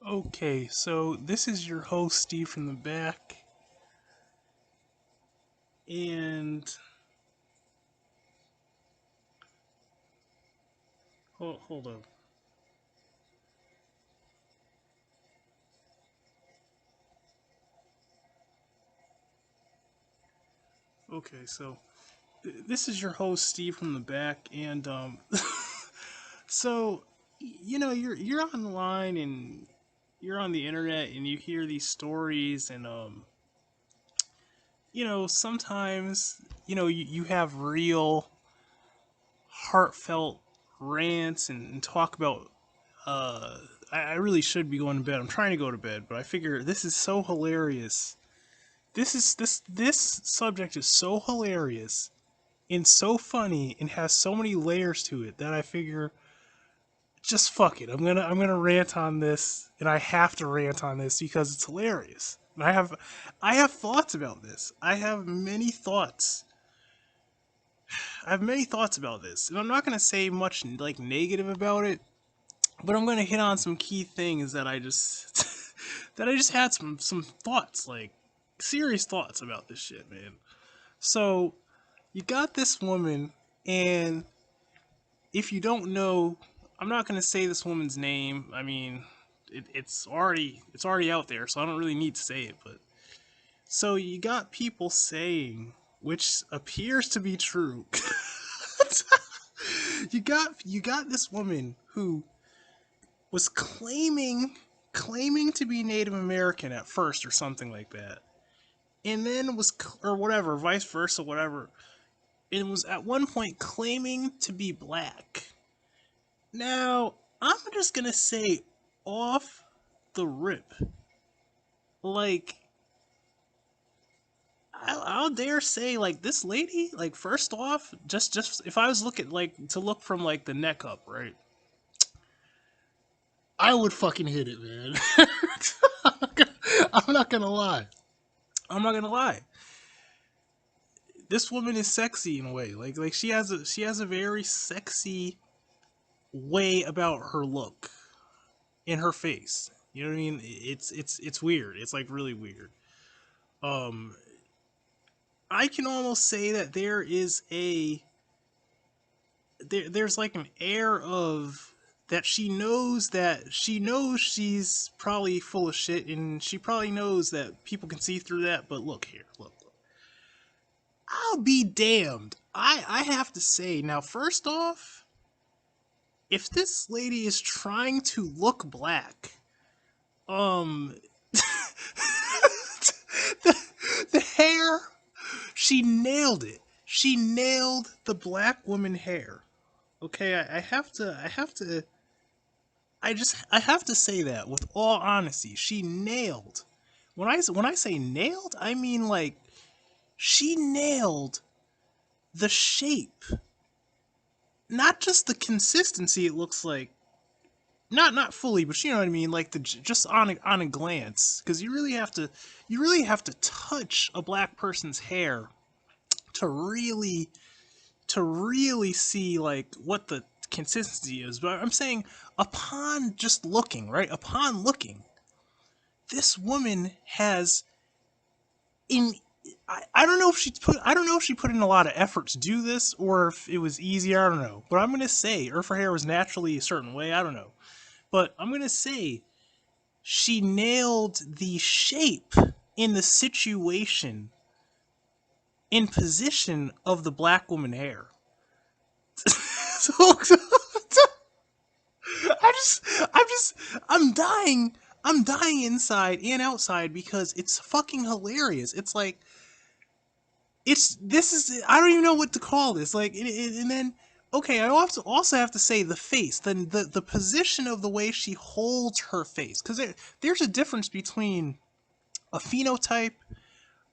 Okay, so this is your host, Steve from the back, and hold on. Okay, so this is your host, Steve from the back, and so you're online and you're on the internet and you hear these stories and sometimes you have real heartfelt rants and talk about I really should be going to bed. I'm trying to go to bed, but I figure this is so hilarious. This subject is so hilarious and so funny and has so many layers to it that I figure just fuck it. I'm gonna rant on this, and I have to rant on this because it's hilarious. And I have thoughts about this. I have many thoughts about this, and I'm not gonna say much like negative about it, but I'm gonna hit on some key things that I just that I just had some thoughts, like serious thoughts about this shit, man. So you got this woman, and if you don't know, I'm not gonna say this woman's name. I mean, it's already out there, so I don't really need to say it. But so you got people saying, which appears to be true. You got this woman who was claiming to be Native American at first or something like that, and then was or whatever, vice versa, whatever, and was at one point claiming to be black. Now, I'm just gonna say off the rip, like I'll dare say, like this lady, like first off, just if I was looking like to look from like the neck up, right, I would fucking hit it, man. I'm not gonna lie. I'm not gonna lie. This woman is sexy in a way. Like she has a very sexy way about her look in her face. You know what I mean? It's weird. It's like really weird. Um, I can almost say that there's like an air of that she knows she's probably full of shit and she probably knows that people can see through that. But look here, look. I'll be damned. I have to say now. First off, if this lady is trying to look black, um, the, the hair, she nailed it. She nailed the black woman hair. Okay, I have to say that with all honesty. She nailed. When I say nailed, I mean like she nailed the shape, not just the consistency. It looks like not fully, but you know what I mean, like the just on a glance, because you really have to touch a black person's hair to really see like what the consistency is. But I'm saying upon just looking, right? Upon looking, this woman has in I don't know if she put in a lot of effort to do this or if it was easy, I don't know. But I'm gonna say, or if her hair was naturally a certain way, I don't know. But I'm gonna say she nailed the shape in the situation in position of the black woman hair. so, I'm just, I'm dying. I'm dying inside and outside because it's fucking hilarious. It's like, this is, I don't even know what to call this. Like, and then, okay, I also have to say the face, the position of the way she holds her face. Because there's a difference between a phenotype,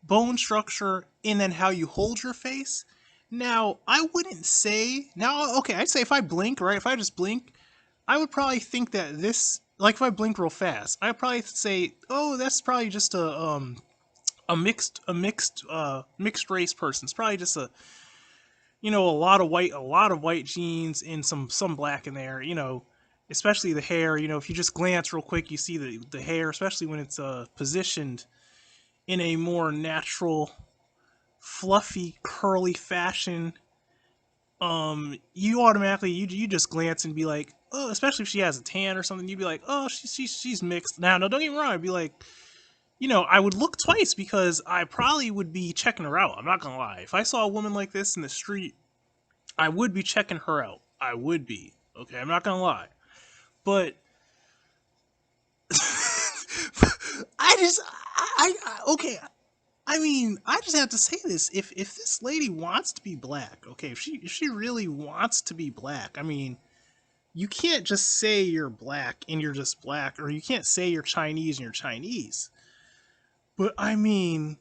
bone structure, and then how you hold your face. Now, I wouldn't say, now, okay, I'd say if I blink, right, if I just blink, I would probably think that this, like if I blink real fast, I'd probably say, oh, that's probably just a mixed race person. It's probably just a lot of white genes and some black in there. especially the hair. You know, if you just glance real quick, you see the hair, especially when it's positioned in a more natural, fluffy, curly fashion. You automatically you just glance and be like, oh, especially if she has a tan or something, you'd be like, oh, she's mixed. Now, no, don't get me wrong. I'd be like, you know, I would look twice because I probably would be checking her out. I'm not gonna lie. If I saw a woman like this in the street, I would be checking her out. I would be. Okay, I'm not gonna lie. But I just, okay. I mean, I just have to say this. If this lady wants to be black, okay, if she really wants to be black, I mean, you can't just say you're black and you're just black, or you can't say you're Chinese and you're Chinese. But I mean,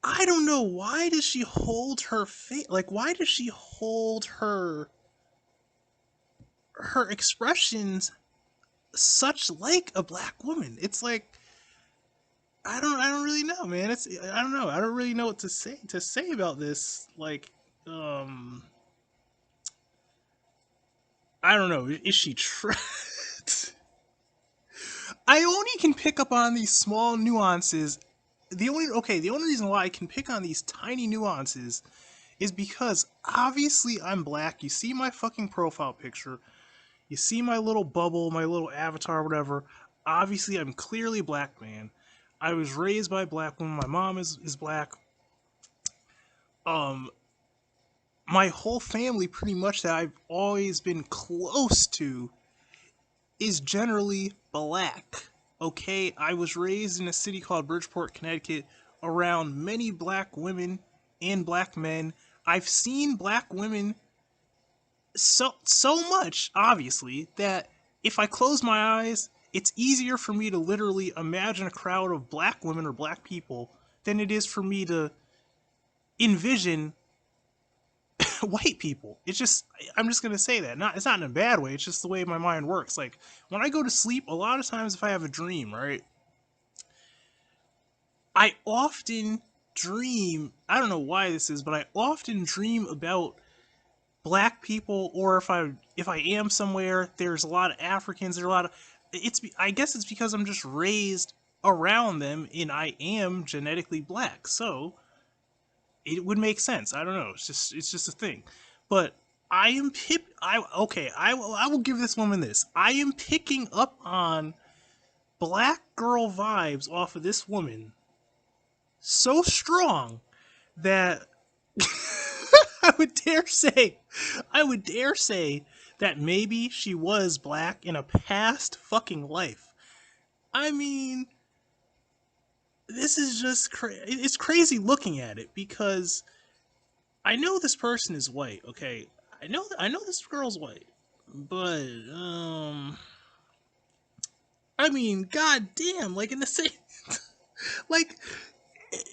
I don't know, why does she hold her face? Like, why does she hold her expressions such like a black woman? It's like, I don't really know, man. I don't know. I don't really know what to say about this. Like, um, I don't know. Is she I only can pick up on these small nuances. The only reason why I can pick on these tiny nuances is because obviously I'm black. You see my fucking profile picture. You see my little bubble, my little avatar, whatever. Obviously, I'm clearly a black man. I was raised by a black woman. My mom is black. Um, my whole family, pretty much, that I've always been close to, is generally black. Okay, I was raised in a city called Bridgeport, Connecticut, around many black women and black men. I've seen black women so much, obviously, that if I close my eyes, it's easier for me to literally imagine a crowd of black women or black people than it is for me to envision white people. It's just, I'm just gonna say that. Not, it's not in a bad way. It's just the way my mind works. Like, when I go to sleep, a lot of times if I have a dream, right, I often dream. I don't know why this is, but I often dream about black people, or if I am somewhere, there's a lot of Africans. There's a lot of, I guess it's because I'm just raised around them, and I am genetically black, so it would make sense. I don't know. It's just a thing. But I am pip. I okay. I will give this woman this. I am picking up on black girl vibes off of this woman so strong that I would dare say, I would dare say that maybe she was black in a past fucking life. I mean, this is just it's crazy looking at it because I know this person is white. Okay, I know this girl's white, but I mean, goddamn, like in the same, like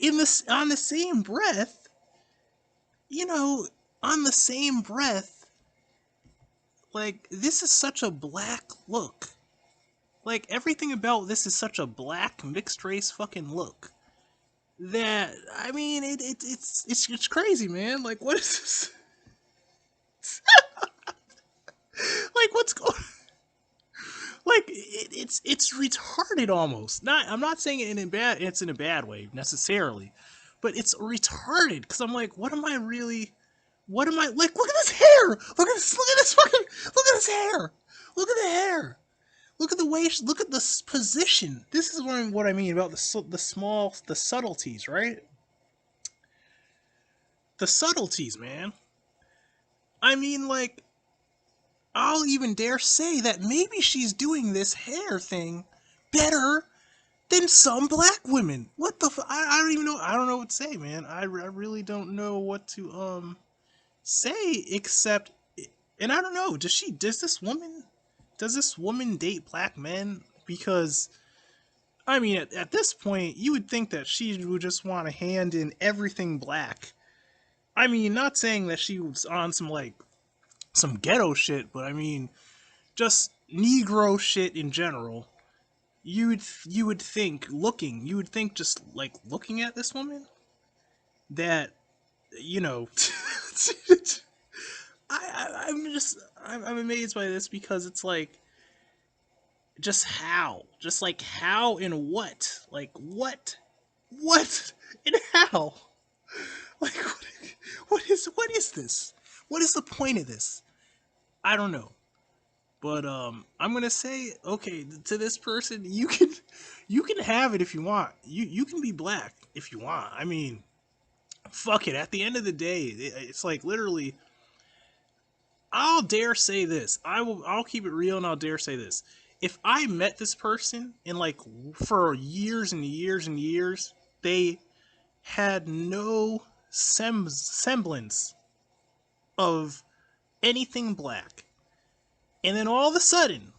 in this on the same breath, you know, on the same breath, like this is such a black look. Like everything about this is such a black mixed race fucking look that I mean it's crazy, man. Like what is this? Like what's going? Like it's retarded almost. Not I'm not saying it in a bad it's in a bad way necessarily, but it's retarded because I'm like, what am I really? What am I like? Look at this hair. Look at this. Look at this fucking. Look at this hair. Look at the hair. Look at the way. Look at the position. This is what I mean about the subtleties, right? The subtleties, man. I mean, like, I'll even dare say that maybe she's doing this hair thing better than some black women. What the? I don't even know. I don't know what to say, man. I really don't know what to say except, and I don't know. Does this woman date black men? Because I mean, at this point, you would think that she would just want to hand in everything black. I mean, not saying that she was on some like some ghetto shit, but I mean, just Negro shit in general. You would think just like looking at this woman that you know I'm amazed by this because it's like, just how? Just like how and what? Like what? What and how? Like what is this? What is the point of this? I don't know. But I'm gonna say, okay, to this person, you can have it if you want. You can be black if you want. I mean, fuck it. At the end of the day, it's like literally. I'll dare say this. I'll keep it real and I'll dare say this. If I met this person and like for years and years and years, they had no semblance of anything black, and then all of a sudden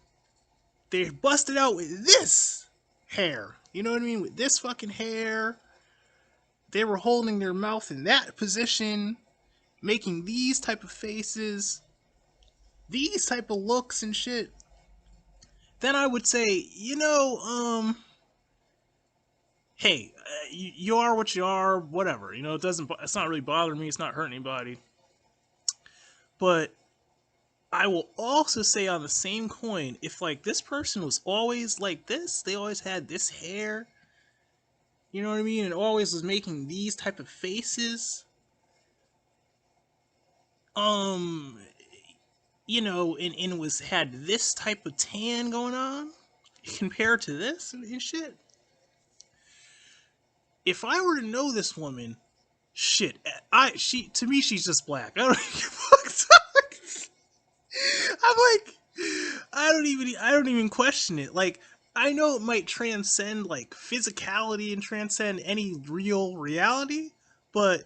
they busted out with this hair. You know what I mean? With this fucking hair, they were holding their mouth in that position, making these type of faces, these type of looks and shit. Then I would say, hey, you are what you are, whatever. You know, it's not really bothering me. It's not hurting anybody. But I will also say on the same coin, if like this person was always like this, they always had this hair, you know what I mean, and always was making these type of faces, um, and was had this type of tan going on compared to this and shit. If I were to know this woman, shit, she to me she's just black. I don't give a fuck. I'm like, I don't even question it. Like, I know it might transcend like physicality and transcend any real reality, but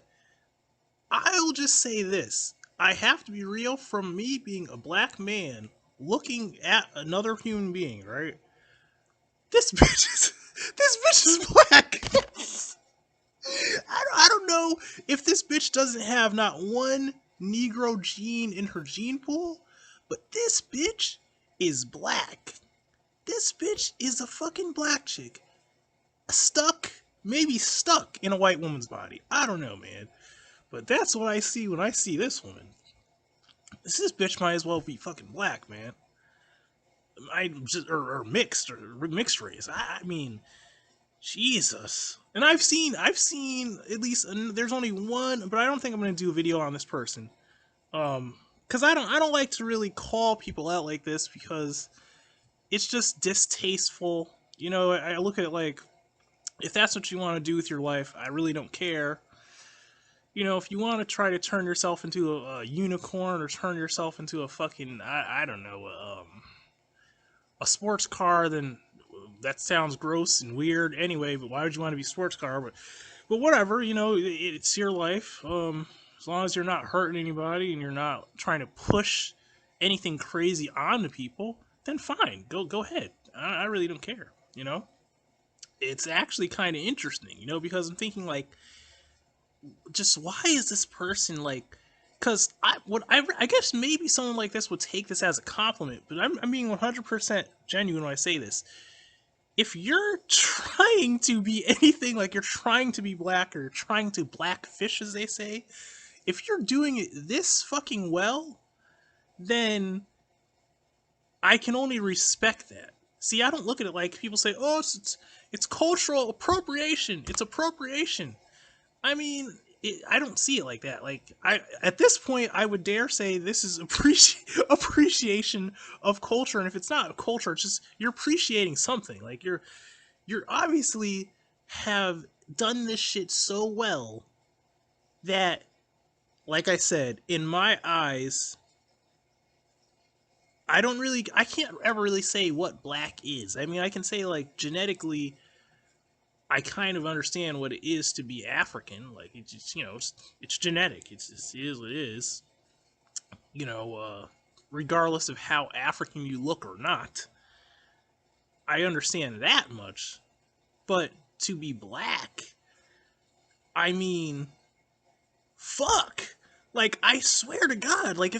I'll just say this. I have to be real, from me being a black man looking at another human being, right? This bitch is this bitch is black. I don't know if this bitch doesn't have not one Negro gene in her gene pool, but this bitch is black. This bitch is a fucking black chick. Maybe stuck in a white woman's body. I don't know, man. But that's what I see when I see this woman. This bitch might as well be fucking black, man. Or mixed race. I mean, Jesus. And I've seen at least, there's only one, but I don't think I'm gonna do a video on this person. Because I don't like to really call people out like this because it's just distasteful. You know, I look at it like, if that's what you want to do with your life, I really don't care. You know, if you want to try to turn yourself into a unicorn or turn yourself into a fucking, I don't know, a sports car, then that sounds gross and weird anyway, but why would you want to be a sports car? But whatever, you know, it's your life. As long as you're not hurting anybody and you're not trying to push anything crazy onto people, then fine, go ahead. I really don't care, you know? It's actually kind of interesting, you know, because I'm thinking like, just why is this person like? Because I guess maybe someone like this would take this as a compliment, but I'm being 100% genuine when I say this. If you're trying to be anything, like you're trying to be black or you're trying to blackfish, as they say, if you're doing it this fucking well, then I can only respect that. See, I don't look at it like people say, "Oh, it's cultural appropriation. It's appropriation." I mean, I don't see it like that. Like, at this point, I would dare say this is appreciation of culture. And if it's not culture, it's just you're appreciating something. Like you're obviously have done this shit so well that, like I said, in my eyes, I can't ever really say what black is. I mean, I can say like genetically, I kind of understand what it is to be African. Like it's just, it's genetic. It is what it is. You know, regardless of how African you look or not, I understand that much. But to be black, I mean, fuck. Like, I swear to God, like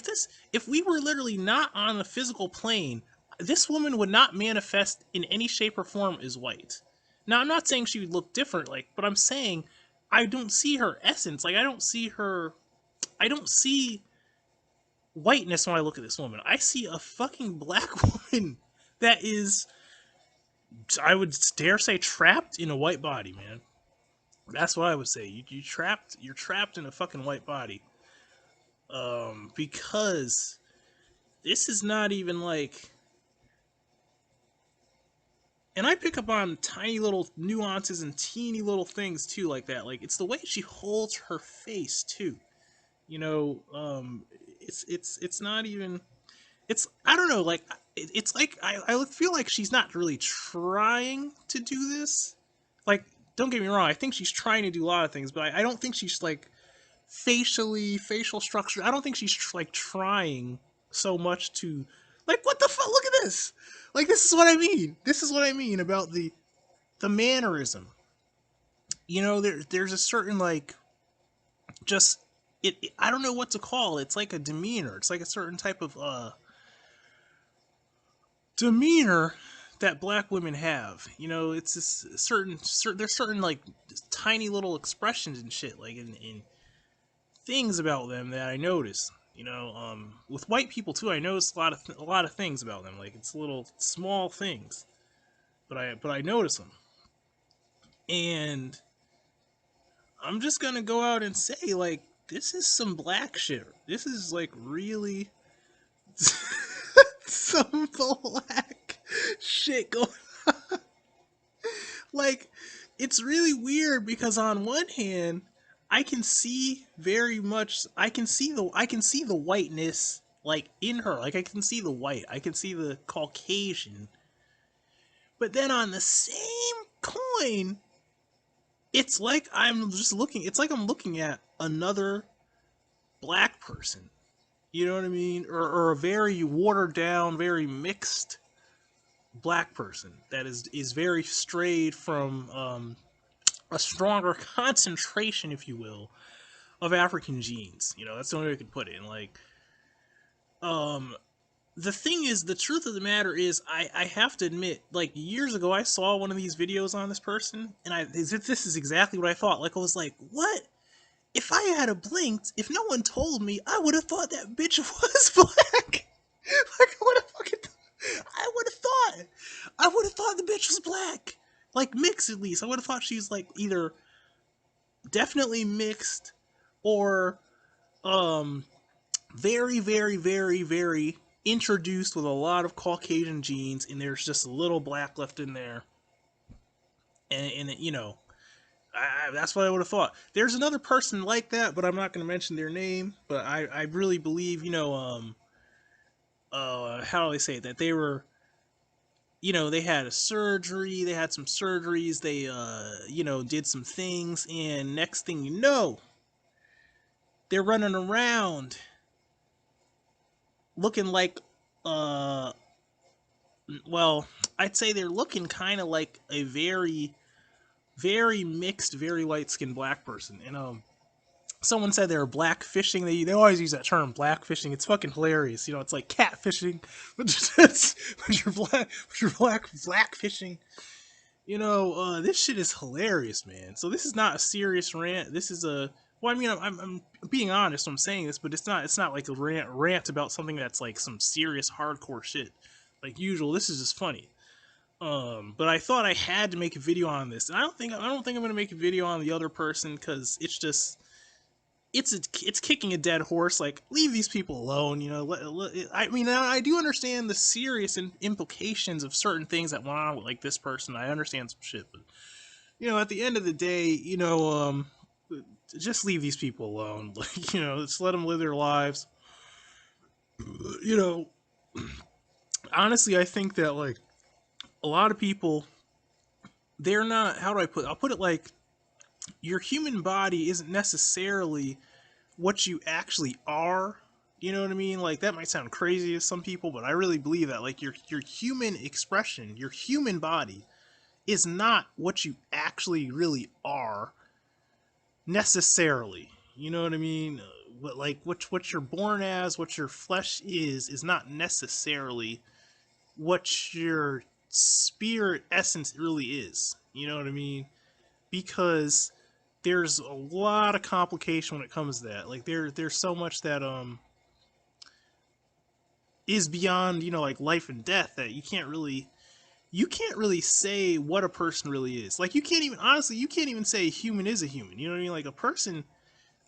if we were literally not on the physical plane, this woman would not manifest in any shape or form as white. Now, I'm not saying she would look different, like, but I'm saying I don't see her essence. Like, I don't see whiteness when I look at this woman. I see a fucking black woman that is, I would dare say, trapped in a white body, man. That's what I would say. You're trapped in a fucking white body. Because this is not even like, and I pick up on tiny little nuances and teeny little things too, like that. Like it's the way she holds her face too. You know, it's not even. It's I don't know. Like it's like I feel like she's not really trying to do this. Like don't get me wrong. I think she's trying to do a lot of things, but I don't think she's like facial structure. I don't think she's like trying so much to like what the fuck. Look at this. Like this is what I mean. This is what I mean about the mannerism. You know, there's a certain like just I don't know what to call it. It's like a demeanor. It's like a certain type of demeanor that black women have. You know, it's this certain there's certain like tiny little expressions and shit like in things about them that I notice. You know, with white people too, I notice a lot of things about them. Like it's little small things, but I notice them, and I'm just gonna go out and say like this is some black shit. This is like really some black shit going. Like it's really weird because on one hand I can see very much I can see the whiteness like in her. Like I can see the white. I can see the Caucasian. But then on the same coin, it's like it's like I'm looking at another black person. You know what I mean? Or a very watered down, very mixed black person that is very strayed from a stronger concentration, if you will, of African genes. You know, that's the only way I could put it. And like, um, the thing is, the truth of the matter is, I have to admit, like years ago, I saw one of these videos on this person, and this is exactly what I thought. Like, I was like, what? If I had a blinked, if no one told me, I would have thought that bitch was black. Like, I would have fucking, I would have thought, I would have thought the bitch was black. Like mixed at least. I would have thought she's like either definitely mixed or um very introduced with a lot of Caucasian genes, and there's just a little black left in there, and you know, that's what I would have thought. There's another person like that, but I'm not going to mention their name. But I really believe, you know, how do I say it? That they were, you know, they had a surgery, they had some surgeries, they you know, did some things, and next thing you know, they're running around looking like uh well, I'd say they're looking kind of like a very mixed, very light skinned black person. And someone said they were black fishing. They always use that term, black fishing. It's fucking hilarious. You know, it's like cat fishing, but you're black fishing. You know, this shit is hilarious, man. So this is not a serious rant. This is a well, I mean, I'm being honest. when I'm saying this, but it's not like a rant about something that's like some serious hardcore shit. Like usual, this is just funny. But I thought I had to make a video on this, and I don't think I'm gonna make a video on the other person because it's just it's kicking a dead horse. Like leave these people alone. You know, I mean, I do understand the serious implications of certain things that went on with like this person. I understand some shit, but you know, at the end of the day, you know, just leave these people alone. Like you know, just let them live their lives. You know, honestly, I think that like a lot of people they're not how do I put it? I'll put it like your human body isn't necessarily what you actually are. You know what I mean? Like that might sound crazy to some people, but I really believe that like your human expression, your human body is not what you actually really are necessarily. You know what I mean? What like what you're born as, what your flesh is not necessarily what your spirit essence really is. You know what I mean? Because there's a lot of complication when it comes to that. Like there's so much that is beyond, like life and death, that you can't really say what a person really is. Like, you can't even, honestly, you can't even say a human is a human. You know what I mean? Like, a person,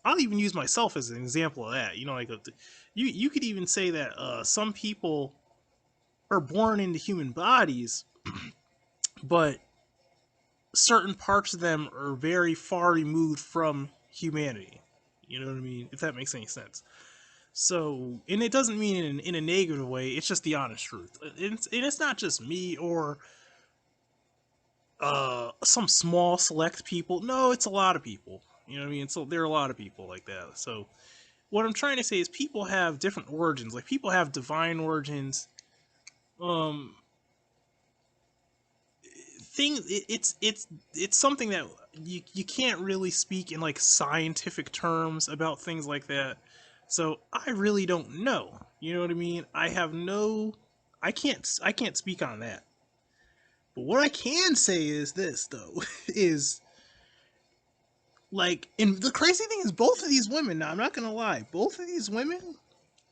I'll even use myself as an example of that. Like, you could even say that some people are born into human bodies, but certain parts of them are very far removed from humanity. You know what I mean? If that makes any sense. So, and it doesn't mean in a negative way. It's just the honest truth. And it's not just me or some small select people. No, it's a lot of people. You know what I mean? So there are a lot of people like that. So what I'm trying to say is people have different origins. Like, people have divine origins. Um, it's something that you can't really speak in like scientific terms about things like that. So I really don't know. You know what I mean? I can't speak on that. But what I can say is this though is, like, and the crazy thing is, both of these women, now I'm not gonna lie, both of these women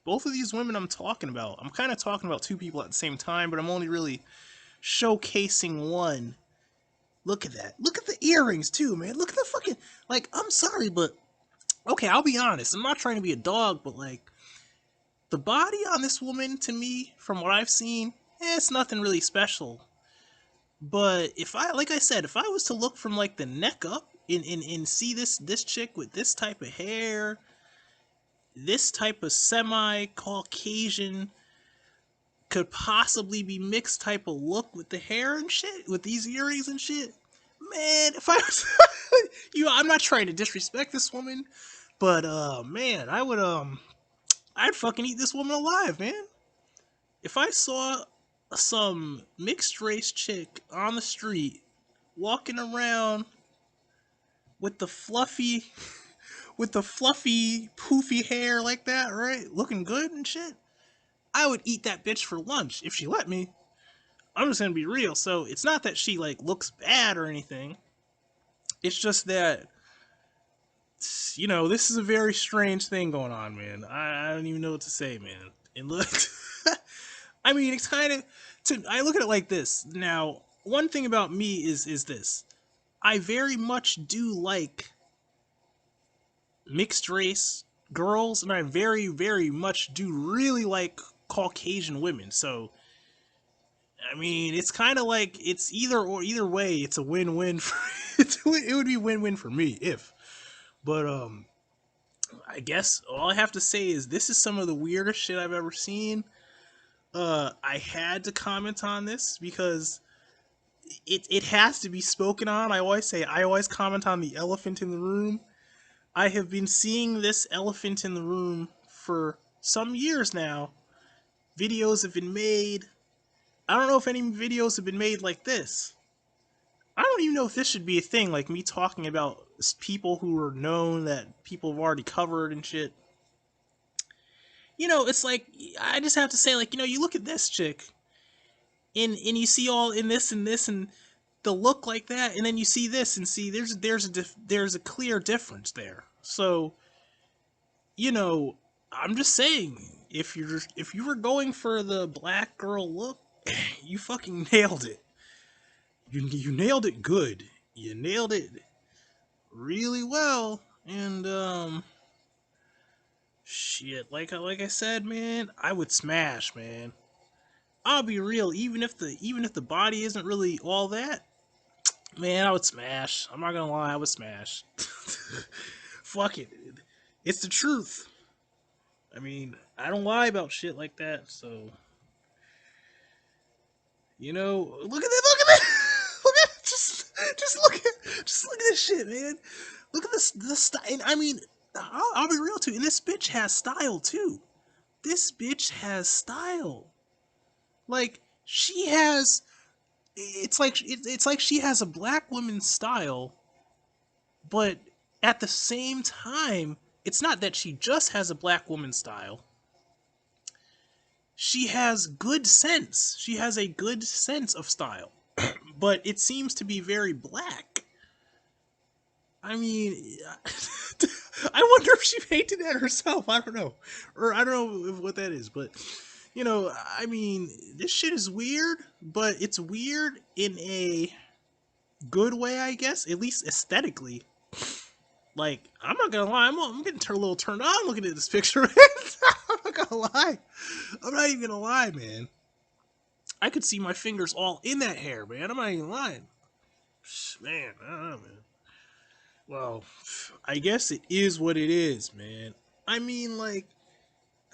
I'm talking about, I'm kind of talking about two people at the same time, but I'm only really showcasing one. Look at that. Look at the earrings too, man. Look at the fucking, like, I'm sorry, but okay, I'll be honest. I'm not trying to be a dog, but like, the body on this woman, to me, from what I've seen, it's nothing really special. But if I, like I said, if I was to look from like the neck up and see this chick with this type of hair, this type of semi-Caucasian, could possibly be mixed type of look with the hair and shit, with these earrings and shit. Man, if I was, I'm not trying to disrespect this woman, but man, I'd fucking eat this woman alive, man. If I saw some mixed race chick on the street walking around with the fluffy, poofy hair like that, right, looking good and shit, I would eat that bitch for lunch if she let me. I'm just gonna be real. So it's not that she like looks bad or anything. It's just that, this is a very strange thing going on, man. I don't even know what to say, man. And look, I mean, it's kind of. I look at it like this. Now, one thing about me is this: I very much do like mixed race girls, and I very very much do really like Caucasian women. So I mean, it's kind of like it's either way. It's a win-win. It would be win-win for me if. But I guess all I have to say is this is some of the weirdest shit I've ever seen. I had to comment on this because it has to be spoken on. I always comment on the elephant in the room. I have been seeing this elephant in the room for some years now. Videos have been made. I don't know if any videos have been made like this. I don't even know if this should be a thing, like me talking about people who are known that people have already covered and shit. It's like, I just have to say, like, you look at this chick, and you see all in this and this and the look like that, and then you see this and see there's a clear difference there. So, you know, I'm just saying, if you were going for the black girl look, you fucking nailed it. You nailed it good. You nailed it really well. And shit, like I said, man, I would smash, man. I'll be real, even if the body isn't really all that, man, I would smash. I'm not gonna lie, I would smash. Fuck it. It's the truth. I mean, I don't lie about shit like that, so look at that, look at that, look at just look at this shit, man. Look at this style. I mean, I'll be real too, and this bitch has style too. This bitch has style. Like, she has. It's like she has a black woman's style, but at the same time, it's not that she just has a black woman's style. She has good sense. She has a good sense of style, but it seems to be very black. I mean, I wonder if she painted that herself. I don't know, or I don't know what that is, but I mean, this shit is weird, but it's weird in a good way, I guess, at least aesthetically. Like, I'm not gonna lie, I'm getting a little turned on looking at this picture. I'm not gonna lie. I'm not even gonna lie, man. I could see my fingers all in that hair, man. I'm not even lying. Man, I don't know, man. Well, I guess it is what it is, man. I mean, like,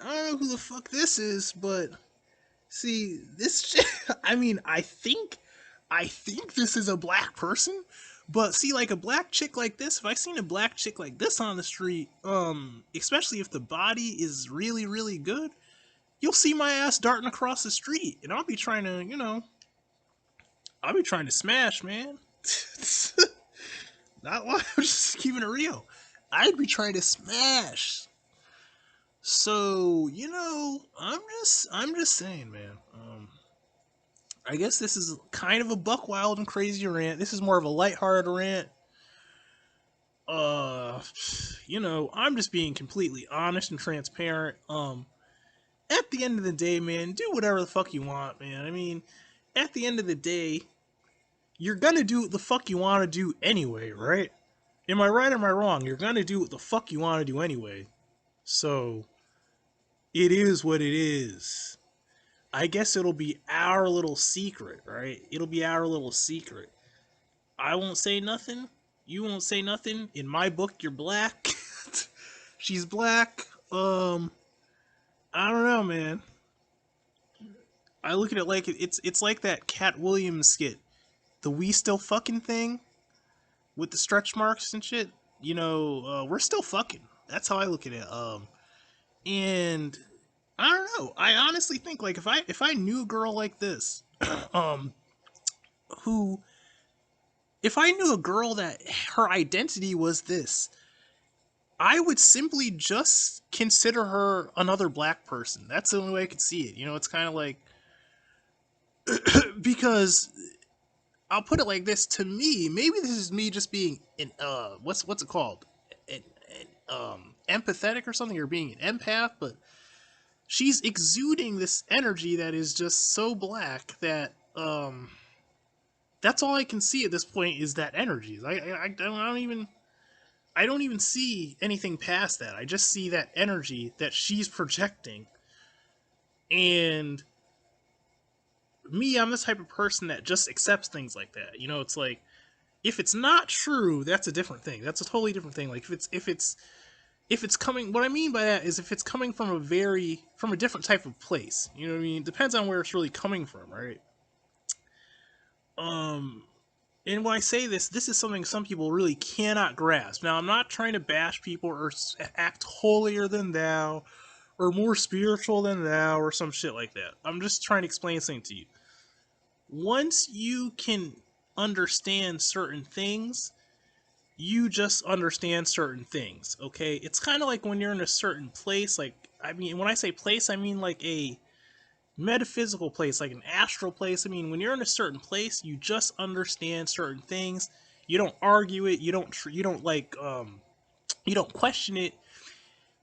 I don't know who the fuck this is, but see, this shit, I mean, I think this is a black person, but see, like a black chick like this, if I seen a black chick like this on the street, especially if the body is really, really good, you'll see my ass darting across the street, and I'll be trying to, I'll be trying to smash, man. Not why I'm just keeping it real. I'd be trying to smash. So, I'm just saying, man. I guess this is kind of a buck wild and crazy rant. This is more of a lighthearted rant. Uh, I'm just being completely honest and transparent. At the end of the day, man, do whatever the fuck you want, man. I mean, at the end of the day, you're gonna do what the fuck you want to do anyway, right? Am I right or am I wrong? You're gonna do what the fuck you want to do anyway. So, it is what it is. I guess it'll be our little secret, right? It'll be our little secret. I won't say nothing. You won't say nothing. In my book, you're black. She's black. I don't know, man. I look at it like it's like that Cat Williams skit, the "We Still Fucking" thing with the stretch marks and shit. We're still fucking. That's how I look at it. And I don't know. I honestly think like if I knew a girl like this, um, who if I knew a girl that her identity was this, I would simply just consider her another black person. That's the only way I could see it. It's kind of like because I'll put it like this: to me, maybe this is me just being an what's it called, empathetic or something, or being an empath, but she's exuding this energy that is just so black that that's all I can see at this point is that energy. I don't even see anything past that. I just see that energy that she's projecting. And me, I'm the type of person that just accepts things like that. It's like if it's not true, that's a different thing. That's a totally different thing. Like if it's coming, what I mean by that is if it's coming from a different type of place. You know what I mean? It depends on where it's really coming from, right? Um and when I say this is something some people really cannot grasp. Now, I'm not trying to bash people or act holier than thou or more spiritual than thou or some shit like that. I'm just trying to explain something to you. Once you can understand certain things, you just understand certain things, okay? It's kind of like when you're in a certain place, like, I mean, when I say place, I mean like a metaphysical place, like an astral place. I mean, when you're in a certain place, you just understand certain things. You don't argue it. You don't question it.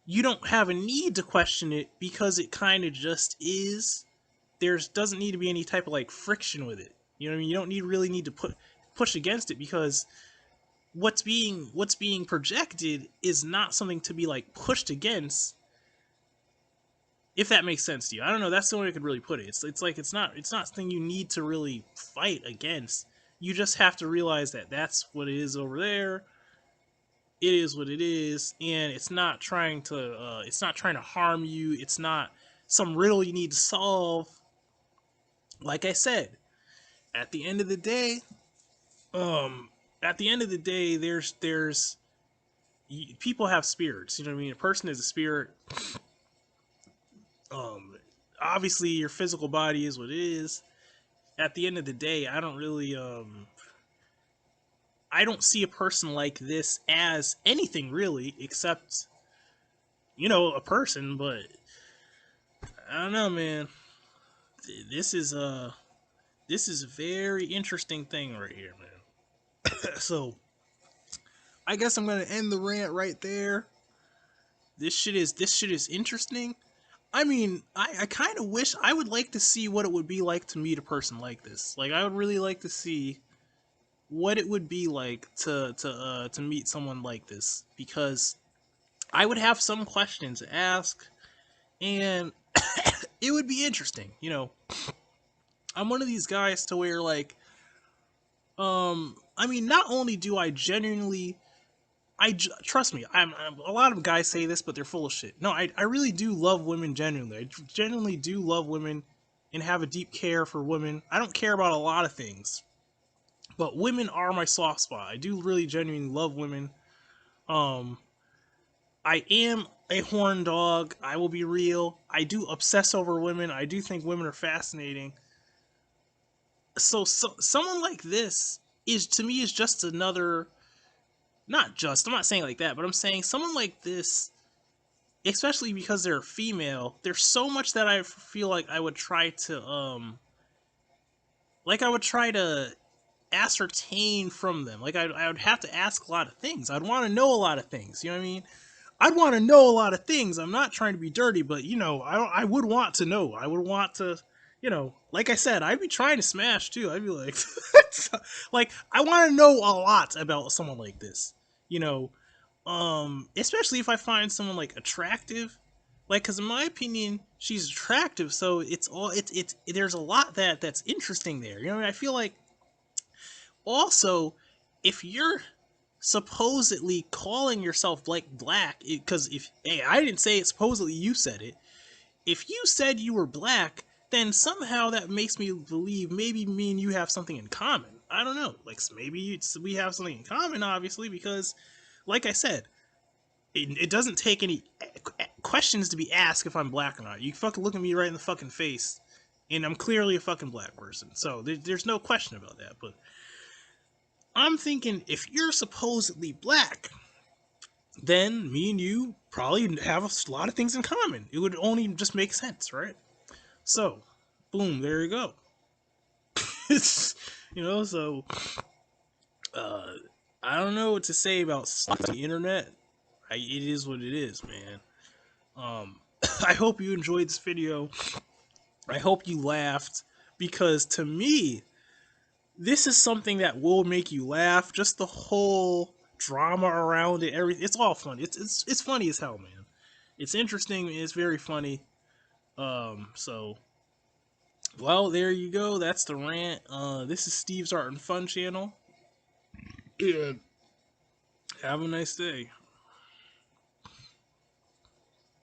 You don't have a need to question it because it kind of just is. There's doesn't need to be any type of like friction with it. You know what I mean? You don't really need to push against it because what's being projected is not something to be like pushed against, if that makes sense to you. I don't know. That's the only way I could really put it. It's like it's not something you need to really fight against. You just have to realize that that's what it is over there. It is what it is, and it's not trying to harm you. It's not some riddle you need to solve. Like I said, at the end of the day, um, there's people have spirits. You know what I mean? A person is a spirit. Um, Obviously, your physical body is what it is. At the end of the day, I don't see a person like this as anything really except a person. But I don't know, man. This is a very interesting thing right here, man. So I guess I'm gonna end the rant right there. This shit is interesting. I mean, I kind of wish I would like to see what it would be like to meet a person like this. Like, I would really like to see what it would be like to meet someone like this, because I would have some questions to ask, and it would be interesting. You know, I'm one of these guys to where like, I mean, not only do I genuinely trust me. A lot of guys say this, but they're full of shit. No, I really do love women genuinely. I genuinely do love women and have a deep care for women. I don't care about a lot of things, but women are my soft spot. I do really genuinely love women. Um, I am a horn dog. I will be real. I do obsess over women. I do think women are fascinating. So someone like this is, to me, is just another. Not just. I'm not saying like that, but I'm saying someone like this, especially because they're female, there's so much that I feel like I would try to I would try to ascertain from them. Like I would have to ask a lot of things. I'd want to know a lot of things. You know what I mean? I'd want to know a lot of things. I'm not trying to be dirty, but you know, I would want to know. I would want to, you know, like I said, I'd be trying to smash too. I'd be like, like I want to know a lot about someone like this. You know, especially if I find someone like attractive, like, because in my opinion she's attractive, so it's there's a lot that's interesting there. You know what I mean? I feel like also, if you're supposedly calling yourself like black, because if, hey, I didn't say it, supposedly you said it, if you said you were black, then somehow that makes me believe maybe me and you have something in common. I don't know, like maybe we have something in common, obviously, because like I said, it doesn't take any questions to be asked if I'm black or not. You fucking look at me right in the fucking face, and I'm clearly a fucking black person. So there's no question about that. But I'm thinking, if you're supposedly black, then me and you probably have a lot of things in common. It would only just make sense, right? So, boom, there you go. You know, so uh, I don't know what to say about the internet. It is what it is, man. I hope you enjoyed this video. I hope you laughed, because to me, this is something that will make you laugh. Just the whole drama around it, everything. It's all fun. It's funny as hell, man. It's interesting. It's very funny. So, well, there you go. That's the rant. This is Steve's Art and Fun channel. And have a nice day.